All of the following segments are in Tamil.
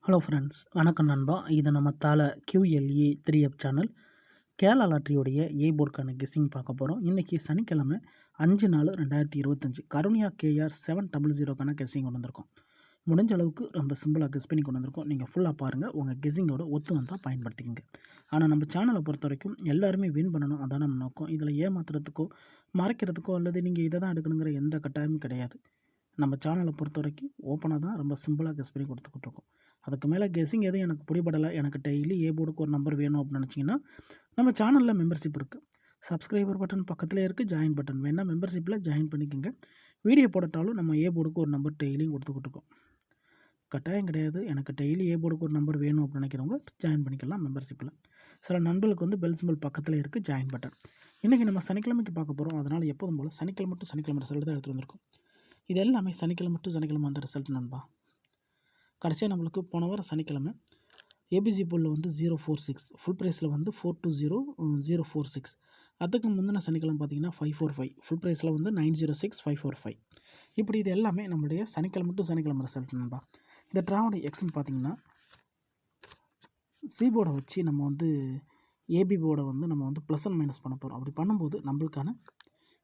ஹலோ ஃப்ரெண்ட்ஸ், வணக்கம் நண்பா. இது நம்ம QLE 3F சேனல். கேரளா லாட்டரியோடைய போர்டுக்கான கெஸ்ஸிங் பார்க்க போகிறோம். இன்றைக்கி சனிக்கிழமை 5/4/2025 கருணியா KR 700க்கான கெஸ்ஸிங் கொண்டு வந்திருக்கோம். முடிஞ்ச அளவுக்கு ரொம்ப சிம்பிளாக கெஸ் பண்ணி கொண்டு வந்திருக்கோம். நீங்கள் ஃபுல்லாக பாருங்கள், உங்கள் கெஸ்ஸிங்கோட ஒத்து வந்தால் பயன்படுத்திக்கங்க. ஆனால் நம்ம சேனலை பொறுத்த வரைக்கும் எல்லாருமே வின் பண்ணணும், அதான் நம்ம நோக்கம். இதில் ஏமாத்துறதுக்கோ மறைக்கிறதுக்கோ அல்லது நீங்கள் இதை தான் எடுக்கணுங்கிற எந்த கட்டாயமும் கிடையாது. நம்ம சேனலை பொறுத்த வரைக்கும் ஓப்பனாக தான் ரொம்ப சிம்பிளாக கெஸ் பண்ணி கொடுத்துக்கிட்ருக்கோம். அதுக்கு மேலே கெஸ்ஸிங் எதுவும் எனக்கு பிடிபடலை, எனக்கு டெய்லி போர்டுக்கு ஒரு நம்பர் வேணும் அப்படின்னு நினச்சிங்கன்னா நம்ம சேனலில் மெம்பர்ஷிப் இருக்குது. சப்ஸ்கிரைபர் பட்டன் பக்கத்துலேயே இருக்குது, ஜாயின் பட்டன் வேணால் மெம்பர்ஷிப்பில் ஜாயின் பண்ணிக்கோங்க. வீடியோ போடட்டாலும் நம்ம போர்டுக்கு ஒரு நம்பர் டெய்லியும் கொடுத்துக்கிட்ருக்கோம். கட்டாயம் கிடையாது, எனக்கு டெய்லி போர்டுக்கு ஒரு நம்பர் வேணும் அப்படின்னு நினைக்கிறவங்க ஜாயின் பண்ணிக்கலாம் மெம்பர்ஷிப்பில். சில நண்பர்களுக்கு வந்து பெல் சிம்பிள் பக்கத்தில் இருக்குது, ஜாயின் பட்டன். இன்றைக்கி நம்ம சனிக்கிழமைக்கு பார்க்க போகிறோம். அதனால் எப்போதும் போல் சனிக்கிழமை ரிசல்ட் தான் எடுத்துகிட்டு வந்திருக்கோம். இது எல்லாமே சனிக்கிழமை அந்த ரிசல்ட் நண்பா. கடைசியாக நம்மளுக்கு போன வாரம் சனிக்கிழமை ஏபிசி போலில் வந்து 046, ஃபுல் ப்ரைஸில் வந்து 420,046. அதுக்கு முந்தின சனிக்கிழமை பார்த்தீங்கன்னா 545, ஃபுல் ப்ரைஸில் வந்து 906, 545. இப்படி இது எல்லாமே நம்மளுடைய சனிக்கிழமை ரிசல்ட் நண்பா. இந்த ட்ராவோட எக்ஸ்ன்னு பார்த்தீங்கன்னா சி போர்டை வச்சு நம்ம வந்து ஏபி போர்டை வந்து நம்ம வந்து ப்ளஸ் அண்ட் மைனஸ் பண்ண போகிறோம். அப்படி பண்ணும்போது நம்மளுக்கான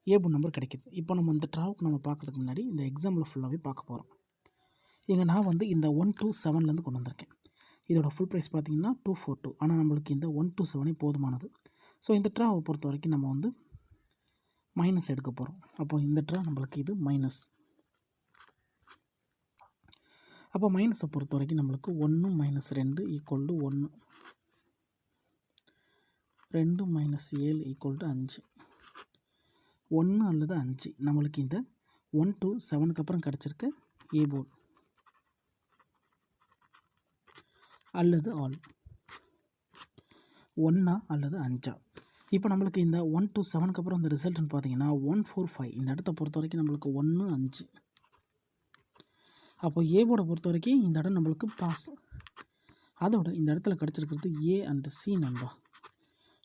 போர்டு நம்பர் கிடைக்கிது. இப்போ நம்ம இந்த ட்ராவுக்கு நம்ம பார்க்குறதுக்கு முன்னாடி இந்த எக்ஸாம்பிள் ஃபுல்லாகவே பார்க்க போகிறோம். இங்கே நான் வந்து இந்த 1 to 7லேருந்து கொண்டு வந்திருக்கேன். இதோட ஃபுல் ப்ரைஸ் பார்த்திங்கன்னா 242. ஆனால் நம்மளுக்கு இந்த 1 to 7 போதுமானது. ஸோ இந்த ட்ராவை பொறுத்த வரைக்கும் நம்ம வந்து மைனஸ் எடுக்க போகிறோம். அப்போது இந்த ட்ரா நம்மளுக்கு இது மைனஸ். அப்போ மைனஸை பொறுத்த வரைக்கும் நம்மளுக்கு 1 - 2 = 1, 2 - 7 = 5, 1 அல்லது 5. நம்மளுக்கு இந்த 1 to 7க்கு அப்புறம் கிடச்சிருக்க போர்டு அல்லது ஆல் 1 அல்லது 5. இப்போ நம்மளுக்கு இந்த 1 to 7க்கு அப்புறம் இந்த ரிசல்ட்னு பார்த்தீங்கன்னா 145. இந்த இடத்த பொறுத்த வரைக்கும் நம்மளுக்கு 1, 5. அப்போ போர்டை பொறுத்த வரைக்கும் இந்த இடம் நம்மளுக்கு பாஸ். அதோட இந்த இடத்துல கிடச்சிருக்கிறது A and C நண்பா.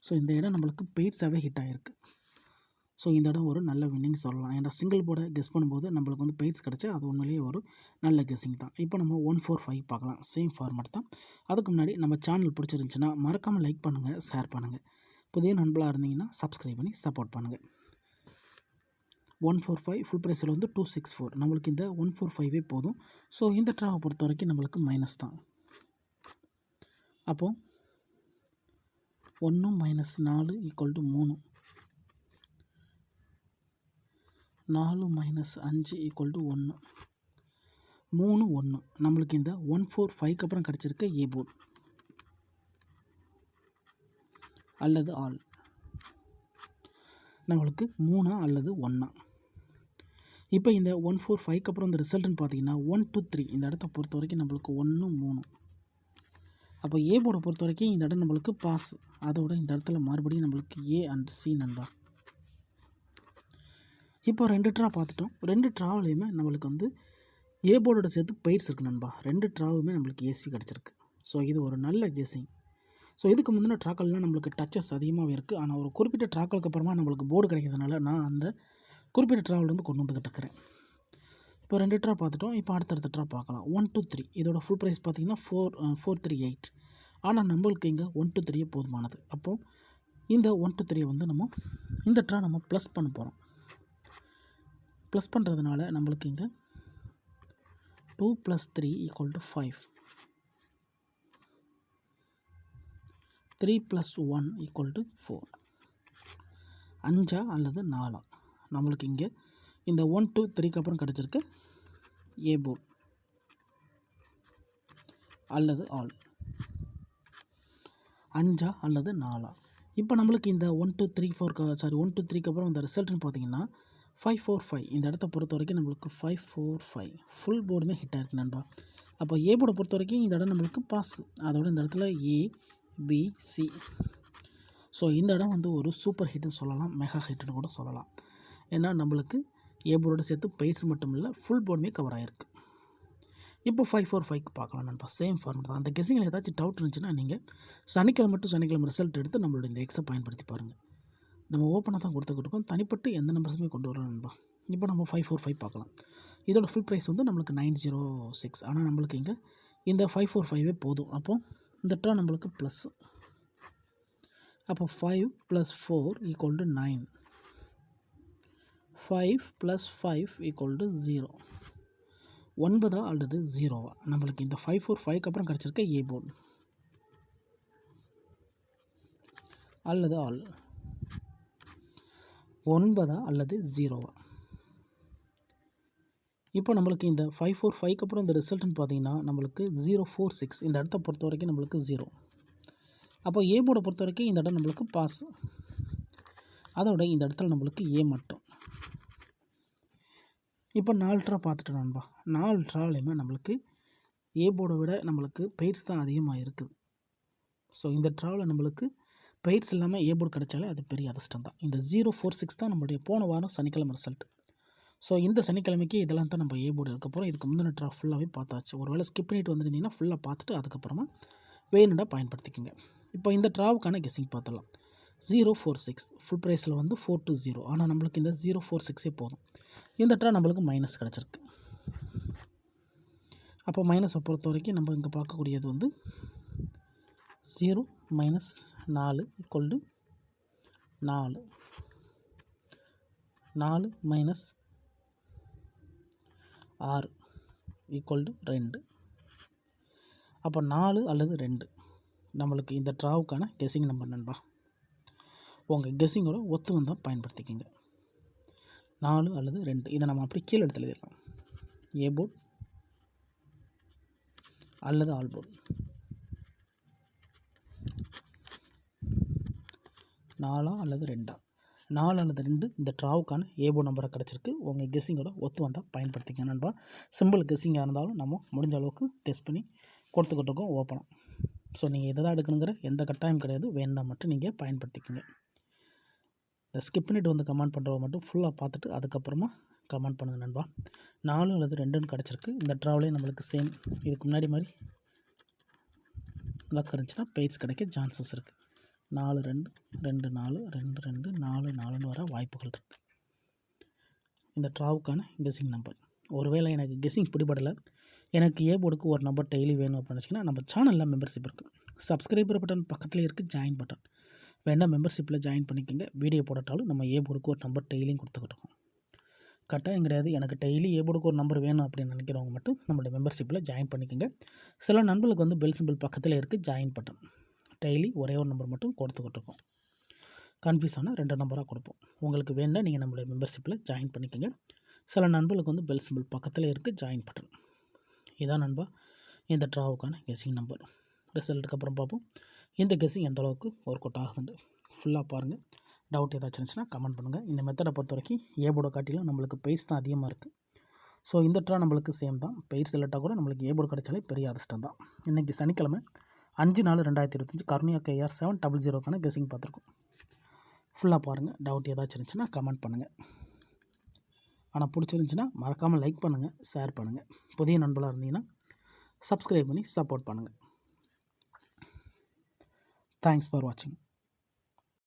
ஸோ இந்த இடம் நம்மளுக்கு பெய்ட்ஸாகவே ஹிட் ஆகிருக்கு. ஸோ இந்த இடம் ஒரு நல்ல வின்னிங் சொல்லலாம். ஏன்னா சிங்கிள் போர்டை கெஸ் பண்ணும்போது நம்மளுக்கு வந்து பெய்ட்ஸ் கிடச்சா அது உண்மையிலேயே ஒரு நல்ல கெஸ்ஸிங் தான். இப்போ நம்ம 145 பார்க்கலாம். சேம் ஃபார்மேட் தான். அதுக்கு முன்னாடி நம்ம சேனல் பிடிச்சிருந்துச்சின்னா மறக்காமல் லைக் பண்ணுங்கள், ஷேர் பண்ணுங்கள். புதிய நண்பர்களாக இருந்தீங்கன்னா சப்ஸ்கிரைப் பண்ணி சப்போர்ட் பண்ணுங்கள். 145 ஃபுல் ப்ரைஸில் வந்து 264. நம்மளுக்கு இந்த 145 போதும். ஸோ இந்த ட்ராவை பொறுத்த வரைக்கும் நம்மளுக்கு மைனஸ் தான். அப்போது 1 - 4 = 3, 4 - 5 = 1, 3, 1. நம்மளுக்கு இந்த 145க்கு அப்புறம் கிடச்சிருக்க போர்டு அல்லது ஆல் நம்மளுக்கு 3 அல்லது 1. இப்போ இந்த 145க்கு அப்புறம் இந்த ரிசல்ட்னு பார்த்தீங்கன்னா 1 to 3. இந்த இடத்த பொறுத்த வரைக்கும் நம்மளுக்கு 1, 3. அப்போ போர்டை பொறுத்த வரைக்கும் இந்த இடம் நம்மளுக்கு பாஸ். அதோட இந்த இடத்துல மறுபடியும் நம்மளுக்கு A and C நண்பா. இப்போ 2 ட்ரா பார்த்துட்டோம். 2 ட்ராவிலையுமே நம்மளுக்கு வந்து போர்டோட சேர்த்து பெய்ட்ஸ் இருக்குது நண்பா. 2 ட்ராவுமே நம்மளுக்கு AC கிடச்சிருக்கு. ஸோ இது ஒரு நல்ல கெஸ்ஸிங். ஸோ இதுக்கு முந்தின ட்ராக்கள்லாம் நம்மளுக்கு டச்சஸ் அதிகமாகவே இருக்குது. ஆனால் ஒரு குறிப்பிட்ட ட்ராக்களுக்கு அப்புறமா நம்மளுக்கு போர்டு கிடைக்கிறதுனால நான் அந்த குறிப்பிட்ட ட்ராவல் கொண்டு வந்துக்கிட்டு இருக்கிறேன். இப்போ 2 ட்ரா பார்த்துட்டோம். இப்போ அடுத்தடுத்த ட்ரா பார்க்கலாம். 1 to 3. இதோட ஃபுல் ப்ரைஸ் பார்த்திங்கன்னா 438. ஆனால் நம்மளுக்கு இங்கே 1 to 3 போதுமானது. அப்போது இந்த 1 to 3 வந்து நம்ம இந்த ட்ரா நம்ம ப்ளஸ் பண்ண போகிறோம். ப்ளஸ் பண்ணுறதுனால நம்மளுக்கு இங்கே 2 + 3 = 5, 3 + 1 = 4. 5 அல்லது 4. நம்மளுக்கு இங்கே இந்த 1 to 3க்கு அப்புறம் கிடச்சிருக்கு போர்டு அல்லது ஆல் 5 அல்லது 4. இப்போ நம்மளுக்கு இந்த 1 to 3க்கு அப்புறம் இந்த ரிசல்ட்னு பார்த்தீங்கன்னா 545. இந்த இடத்த பொறுத்த வரைக்கும் நம்மளுக்கு 545 ஃபுல் போர்டுமே ஹிட் ஆகிருக்கு நண்பா. அப்போ போர்டை பொறுத்த வரைக்கும் இந்த இடம் நம்மளுக்கு பாஸ். அதோட இந்த இடத்துல A, B, C. ஸோ இந்த இடம் வந்து ஒரு சூப்பர் ஹிட்னு சொல்லலாம், மெகா ஹிட்னு கூட சொல்லலாம். ஏன்னா நம்மளுக்கு போர்டோட சேர்த்து பெய்ட்ஸ் மட்டும் இல்லை, ஃபுல் போர்டுமே கவர் ஆகிருக்கு. இப்போ 545க்கு பார்க்கலாம் நண்பா. சேம் ஃபார்மேட் தான். அந்த கெஸ்ஸிங்கில் ஏதாச்சும் டவுட் இருந்துச்சுன்னா நீங்கள் சனிக்கிழமை ரிசல்ட் எடுத்து நம்மளோட இந்த எக்ஸை பயன்படுத்தி பாருங்கள். நம்ம ஓப்பனாக தான் கொடுத்துக்கிட்டு தனிப்பட்டு எந்த நம்பர்ஸுமே கொண்டு வரலாம் நண்பா. இப்போ நம்ம 545 பார்க்கலாம். இதோட ஃபுல் ப்ரைஸ் வந்து நம்மளுக்கு 906. ஆனால் நம்மளுக்கு இங்கே இந்த 545 போதும். அப்போது இந்த ட்ரா நம்மளுக்கு ப்ளஸ்ஸு. அப்போ 5 + 4 = 9. 5 + 5 = 0. 9 அல்லது 0 நம்மளுக்கு இந்த 545க்கு அப்புறம் கிடச்சிருக்க ஏ போர்டு அல்லது ஆல். 9 அல்லது 0. இப்போ நம்மளுக்கு இந்த 545க்கு அப்புறம் இந்த ரிசல்ட்னு பார்த்தீங்கன்னா நம்மளுக்கு 046 இந்த இடத்த பொறுத்த வரைக்கும் நம்மளுக்கு 0. அப்போ ஏ போர்டை பொறுத்த வரைக்கும் இந்த இடம் நம்மளுக்கு பாஸ். அதோட இந்த இடத்துல நம்மளுக்கு ஏ மட்டும். இப்போ 4 ட்ரா பார்த்துட்டோம் நண்பா. 4 ட்ராலையுமே நம்மளுக்கு ஏ போர்டை விட நம்மளுக்கு பெய்ட்ஸ் தான் அதிகமாக இருக்குது. ஸோ இந்த ட்ராவில் நம்மளுக்கு பெய்ட்ஸ் இல்லாமல் ஏ போர்டு கிடைச்சாலே அது பெரிய அதிர்ஷ்டம் தான். இந்த 046 தான் நம்மளுடைய போன வாரம் சனிக்கிழமை ரிசல்ட். ஸோ இந்த சனிக்கிழமைக்கு இதெல்லாம் தான் நம்ம ஏ போர்டு இருக்க போகிறோம். இதுக்கு முந்தின ட்ரா ஃபுல்லாகவே பார்த்தாச்சு. ஒரு வேளை ஸ்கிப் பண்ணிட்டு வந்துருந்தீங்கன்னா ஃபுல்லாக பார்த்துட்டு அதுக்கப்புறமா வேணுண்டா பயன்படுத்திக்கோங்க. இப்போ இந்த ட்ராவுக்கான கெஸ்ஸிங் பார்த்துடலாம். 046 ஃபுல் ப்ரைஸில் வந்து 4 to 0. ஆனால் நம்மளுக்கு இந்த 046 போதும். இந்த ட்ரா நம்மளுக்கு மைனஸ் கிடச்சிருக்கு. அப்போ மைனஸை பொறுத்த வரைக்கும் நம்ம இங்கே பார்க்கக்கூடியது வந்து 0 - 4 = 4. 4 - 6 = 2. அப்போ 4 அல்லது 2 நம்மளுக்கு இந்த ட்ராவுக்கான கெஸ்ஸிங் நம்பர் நண்பா. உங்கள் கெஸ்ஸிங்கோட ஒத்து வந்தால் பயன்படுத்திக்கோங்க. 4 அல்லது 2 இதை நம்ம அப்படி கீழே எடுத்து எழுதிடலாம். ஏ போர்டு அல்லது ஆல் போர்டு. 4 அல்லது 2. 4 அல்லது 2 இந்த ட்ராவுக்கான ஏ போர்டு நம்பரை கிடச்சிருக்கு. உங்கள் கெஸ்ஸிங்கோட ஒத்து வந்தால் பயன்படுத்திக்க நண்பா. சிம்பிள் கெஸ்ஸிங்காக இருந்தாலும் நம்ம முடிஞ்ச அளவுக்கு டெஸ்ட் பண்ணி கொடுத்துக்கிட்டு இருக்கோம் ஓப்பனாக. ஸோ நீங்கள் எதை தான் எடுக்கணுங்கிற எந்த கட்டாயம் கிடையாது. வேண்டாம் மட்டும் நீங்கள் பயன்படுத்திக்கோங்க. இந்த ஸ்கிப் பண்ணிட்டு வந்து கமெண்ட் பண்ணுறவங்க மட்டும் ஃபுல்லாக பார்த்துட்டு அதுக்கப்புறமா கமெண்ட் பண்ணுங்கள் நண்பா. 4 அல்லது 2ன்னு கிடச்சிருக்கு. இந்த ட்ராவிலே நம்மளுக்கு சேம் இதுக்கு முன்னாடி மாதிரி லக் இருந்துச்சுன்னா பெய்ட்ஸ் கிடைக்க சான்சஸ் இருக்குது. 4 2 2 4 2 2 4 4ன்னு வர வாய்ப்புகள் இருக்குது. இந்த ட்ராவுக்கான கெஸ்ஸிங் நம்பர். ஒருவேளை எனக்கு கெஸ்ஸிங் பிடிபடலை, எனக்கு ஏ போர்டுக்கு ஒரு நம்பர் டெய்லி வேணும் அப்படின்னு நினச்சிங்கன்னா நம்ம சேனலில் மெம்பர்ஷிப் இருக்குது. சப்ஸ்கிரைபர் பட்டன் பக்கத்துலேயே இருக்குது, ஜாயின் பட்டன் வேண்டாம் மெம்பர்ஷிப்பில் ஜாயின் பண்ணிக்கோங்க. வீடியோ போடட்டாலும் நம்ம ஏ போர்டுக்கு ஒரு நம்பர் டெய்லியும் கொடுத்துக்கிட்டு இருக்கோம். கட்டாயம் கிடையாது. எனக்கு டெய்லி ஏ போர்டுக்கு ஒரு நம்பர் வேணும் அப்படின்னு நினைக்கிறவங்க மட்டும் நம்மளுடைய மெம்பர்ஷிப்பில் ஜாயின் பண்ணிக்கோங்க. சில நண்பர்களுக்கு வந்து பெல் சிம்பிள் பக்கத்தில் இருக்குது ஜாயின் பட்டன். டெய்லி ஒரே ஒரு நம்பர் மட்டும் கொடுத்துக்கிட்டு இருக்கோம். கன்ஃபியூஸான 2 நம்பராக கொடுப்போம். உங்களுக்கு வேண்டாம் நீங்கள் நம்மளுடைய மெம்பர்ஷிப்பில் ஜாயின் பண்ணிக்கோங்க. சில நண்பர்களுக்கு வந்து பெல் சிம்பிள் பக்கத்தில் இருக்குது ஜாயின் பட்டன். இதான் நண்பா இந்த ட்ராவுக்கான கெஸ்ஸிங் நம்பர். ரிசல்ட்டுக்கு அப்புறம் பார்ப்போம் இந்த கெஸ்ஸிங் எந்த அளவுக்கு ஒர்க் அவுட் ஆகுதுன்னு. ஃபுல்லாக பாருங்கள். டவுட் ஏதாச்சும் இருந்துச்சுன்னா கமெண்ட் பண்ணுங்கள். இந்த மெத்தடை பொறுத்த வரைக்கும் ஏ போர்டை காட்டிலும் நம்மளுக்கு பெய்ட்ஸ் தான் அதிகமாக இருக்குது. ஸோ இந்த ட்ரா நம்மளுக்கு சேம் தான். பெய்ட்ஸ் இல்லாட்டா கூட நம்மளுக்கு ஏ போர்டு கிடைச்சாலே பெரிய அதிர்ஷ்டம் தான். இன்றைக்கி சனிக்கிழமை 5/4/2025 கருணியா KR 700க்கான கெஸ்ஸிங் பார்த்துருக்கோம். ஃபுல்லாக பாருங்கள். டவுட் ஏதாச்சும் இருந்துச்சுன்னா கமெண்ட் பண்ணுங்கள். ஆனால் பிடிச்சிருந்துச்சின்னா மறக்காமல் லைக் பண்ணுங்கள், ஷேர் பண்ணுங்கள். புதிய நண்பர்களாக இருந்தீங்கன்னா சப்ஸ்கிரைப் பண்ணி சப்போர்ட் பண்ணுங்கள். தேங்க்ஸ் ஃபார் வாட்சிங்.